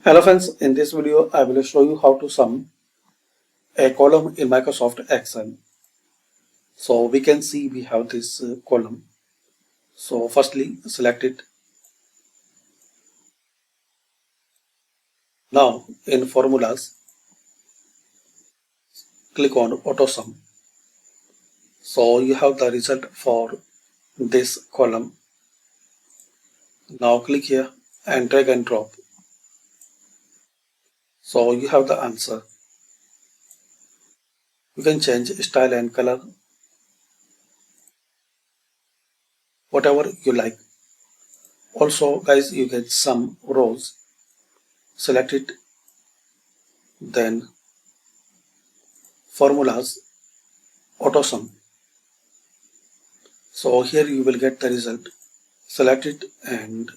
Hello friends, in this video I will show you how to sum a column in Microsoft Excel. So we can see we have this column. So firstly select it. Now in formulas click on auto sum. So you have the result for this column. Now click here and drag and drop. So you have the answer. You can change style and color, whatever you like. Also guys, you get some rows. Select it, then formulas, auto sum. So here you will get the result. Select it and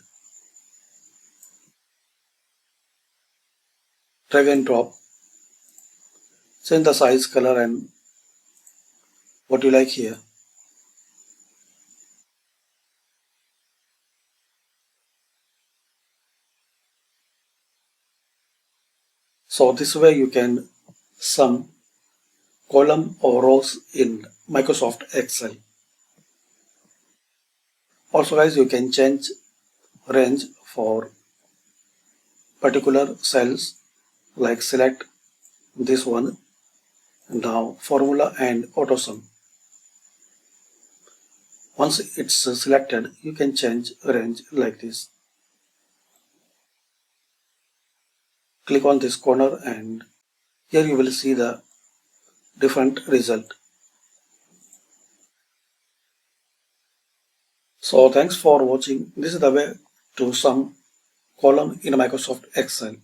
drag and drop. Change the size, color and what you like here. So this way you can sum column or rows in Microsoft Excel. Also guys, you can change range for particular cells, like select this one. Now formula and auto sum. Once it's selected, you can change range like this. Click on this corner and here you will see the different result. So thanks for watching. This is the way to sum column in Microsoft Excel.